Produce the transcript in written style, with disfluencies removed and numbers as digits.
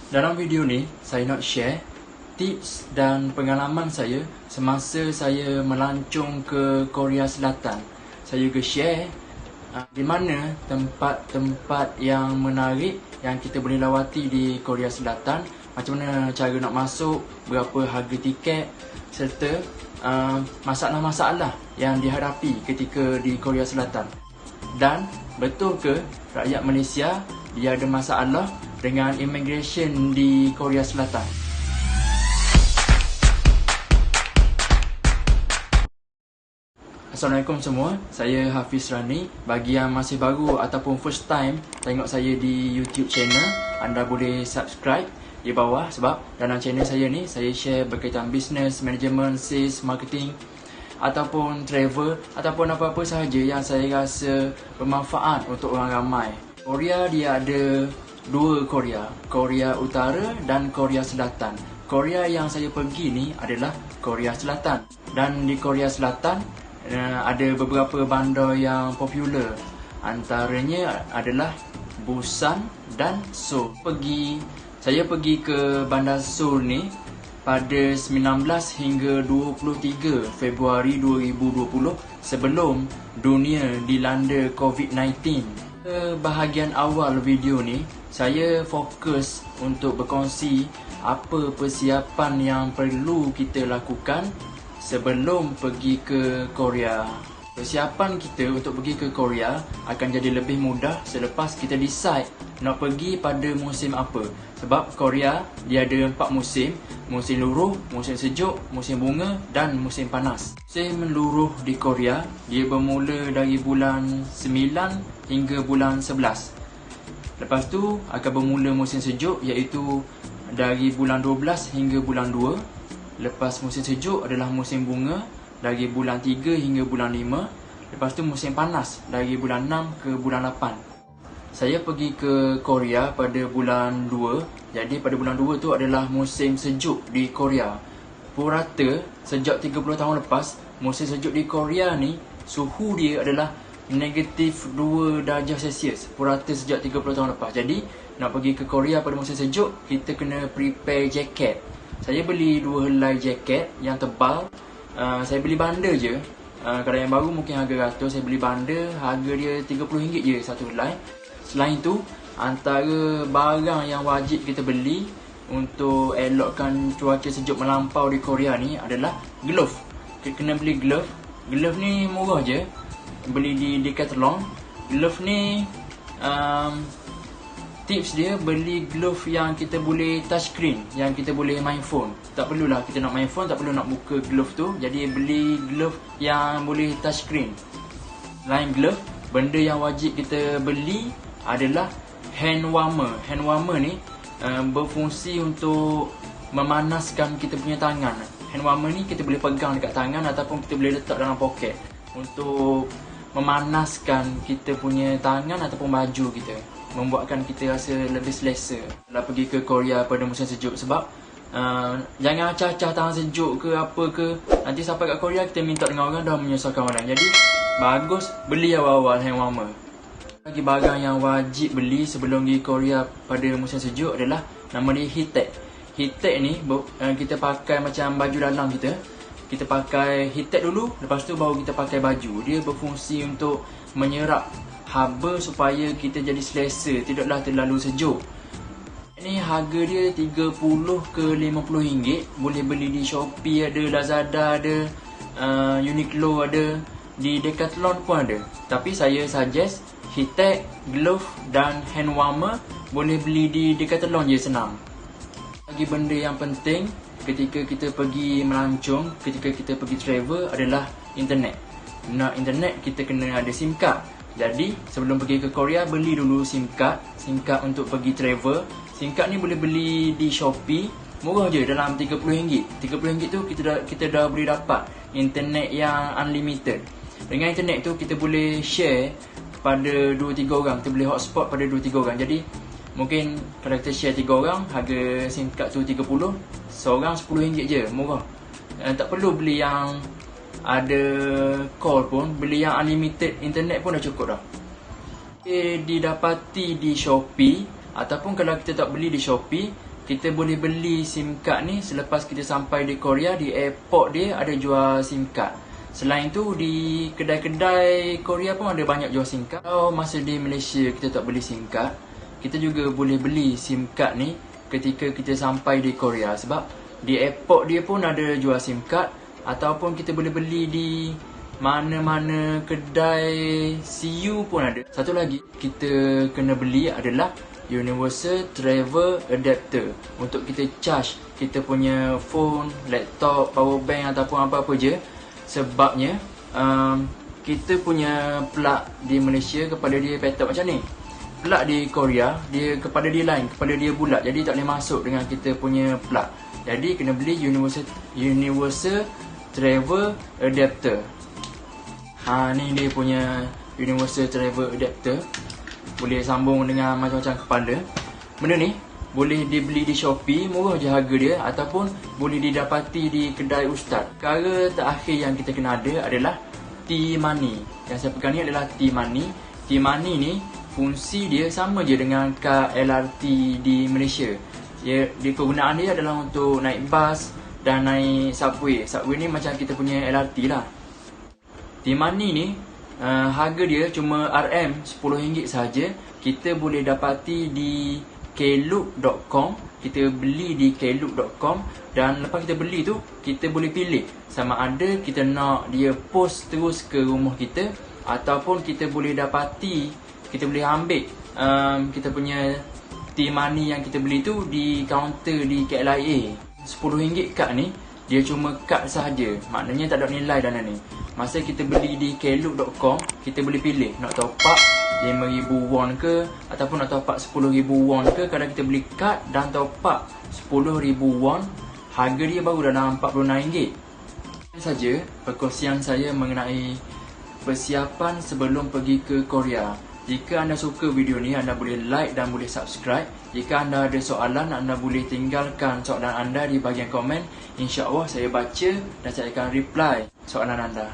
Dalam video ni, saya nak share tips dan pengalaman saya semasa saya melancong ke Korea Selatan. Saya juga share di mana tempat-tempat yang menarik yang kita boleh lawati di Korea Selatan, macam mana cara nak masuk, berapa harga tiket, serta masalah-masalah yang dihadapi ketika di Korea Selatan. Dan betul ke rakyat Malaysia dia ada masalah dengan immigration di Korea Selatan? Assalamualaikum semua, saya Hafiz Rani. Bagi yang masih baru ataupun first time tengok saya di YouTube channel, anda boleh subscribe di bawah, sebab dalam channel saya ni saya share berkaitan business, management, sales, marketing ataupun travel ataupun apa-apa sahaja yang saya rasa bermanfaat untuk orang ramai. Korea dia ada dua Korea, Korea Utara dan Korea Selatan. Korea yang saya pergi ni adalah Korea Selatan, dan di Korea Selatan ada beberapa bandar yang popular. Antaranya adalah Busan dan Seoul. Saya pergi ke bandar Seoul ni pada 19 hingga 23 Februari 2020 sebelum dunia dilanda COVID-19. Bahagian awal video ni saya fokus untuk berkongsi apa persiapan yang perlu kita lakukan sebelum pergi ke Korea. Persiapan kita untuk pergi ke Korea akan jadi lebih mudah selepas kita decide nak pergi pada musim apa. Sebab Korea dia ada 4 musim, musim luruh, musim sejuk, musim bunga dan musim panas. Musim luruh di Korea dia bermula dari bulan 9 hingga bulan 11. Lepas tu akan bermula musim sejuk, iaitu dari bulan 12 hingga bulan 2. Lepas musim sejuk adalah musim bunga dari bulan 3 hingga bulan 5. Lepas tu musim panas dari bulan 6 ke bulan 8. Saya pergi ke Korea pada bulan 2. Jadi pada bulan 2 tu adalah musim sejuk di Korea. Purata sejak 30 tahun lepas, musim sejuk di Korea ni suhu dia adalah negatif 2 darjah Celsius. Purata sejak 30 tahun lepas. Jadi nak pergi ke Korea pada musim sejuk, kita kena prepare jaket. Saya beli 2 helai jaket yang tebal. Saya beli bundle je. Kalau yang baru mungkin harga ratus. Saya beli bundle, harga dia RM30 je satu helai. Selain tu, antara barang yang wajib kita beli untuk elokkan cuaca sejuk melampau di Korea ni adalah glove. Kita kena beli glove. Glove ni murah je, beli di Decathlon. Glove ni tips dia, beli glove yang kita boleh touchscreen, yang kita boleh main phone. Tak perlulah kita nak main phone, tak perlu nak buka glove tu. Jadi beli glove yang boleh touchscreen. Lain glove, benda yang wajib kita beli adalah hand warmer. Hand warmer ni berfungsi untuk memanaskan kita punya tangan. Hand warmer ni kita boleh pegang dekat tangan ataupun kita boleh letak dalam poket untuk memanaskan kita punya tangan ataupun baju kita, membuatkan kita rasa lebih selesa kalau pergi ke Korea pada musim sejuk. Sebab jangan acah-acah tahan sejuk ke apa ke, nanti sampai kat Korea kita minta dengan orang dah menyusahkan orang. Jadi bagus beli awal-awal hand warmer. Lagi barang yang wajib beli sebelum pergi Korea pada musim sejuk adalah nama dia heattech. Heattech ni kita pakai macam baju dalam kita. Kita pakai heattech dulu, lepas tu baru kita pakai baju. Dia berfungsi untuk menyerap haba supaya kita jadi selesa, tidaklah terlalu sejuk. Ini harga dia 30 ke 50 ringgit. Boleh beli di Shopee ada, Lazada ada, Uniqlo ada, di Decathlon pun ada. Tapi saya suggest heattech, glove dan hand warmer boleh beli di Decathlon je, senang. Lagi benda yang penting ketika kita pergi melancong, ketika kita pergi travel adalah internet. Nak internet kita kena ada SIM card. Jadi sebelum pergi ke Korea, beli dulu SIM card. SIM card untuk pergi travel. SIM card ni boleh beli di Shopee. Murah je, dalam RM30. RM30 tu kita dah boleh dapat internet yang unlimited. Dengan internet tu kita boleh share pada 2-3 orang. Kita boleh hotspot pada 2-3 orang. Jadi mungkin kalau kita share 3 orang, harga SIM card tu 30, seorang RM10 je, murah. Tak perlu beli yang ada call pun, beli yang unlimited internet pun dah cukup dah. Didapati di Shopee, ataupun kalau kita tak beli di Shopee, kita boleh beli SIM card ni selepas kita sampai di Korea. Di airport dia ada jual SIM card. Selain tu di kedai-kedai Korea pun ada banyak jual SIM card. Kalau masa di Malaysia kita tak beli SIM card, kita juga boleh beli SIM card ni ketika kita sampai di Korea. Sebab di airport dia pun ada jual SIM card, ataupun kita boleh beli di mana-mana kedai CU pun ada. Satu lagi kita kena beli adalah Universal Travel Adapter untuk kita charge kita punya phone, laptop, power bank ataupun apa-apa je. Sebabnya kita punya plug di Malaysia kepada dia petak macam ni. Plug di Korea dia kepada dia lain, kepada dia bulat, jadi tak boleh masuk dengan kita punya plug. Jadi kena beli Universal Travel Adapter. Ni dia punya Universal Travel Adapter. Boleh sambung dengan macam-macam kepala. Benda ni boleh dibeli di Shopee, murah je harga dia, ataupun boleh didapati di kedai ustaz. Perkara terakhir yang kita kena ada adalah T-Money. Yang saya pegang ni adalah T-Money. T-Money ni fungsi dia sama je dengan kad LRT di Malaysia. Dia kegunaan dia adalah untuk naik bas dan naik subway. Subway ni macam kita punya LRT lah. T-Money ni harga dia cuma RM10 saja. Kita boleh dapati di klook.com. Kita beli di klook.com, dan lepas kita beli tu kita boleh pilih sama ada kita nak dia post terus ke rumah kita, ataupun kita boleh dapati, kita boleh ambil kita punya T-Money yang kita beli tu di kaunter di KLIA. RM10 kad ni dia cuma kad sahaja, maknanya tak ada nilai dalam ni. Masa kita beli di klook.com, kita boleh pilih nak top up 5,000 won ke, ataupun nak top up 10,000 won ke. Kalau kita beli kad dan top up 10,000 won, harga dia baru dalam RM46. Ini saja perkongsian saya mengenai persiapan sebelum pergi ke Korea. Jika anda suka video ni, anda boleh like dan boleh subscribe. Jika anda ada soalan, anda boleh tinggalkan soalan anda di bahagian komen. InsyaAllah saya baca dan saya akan reply soalan anda.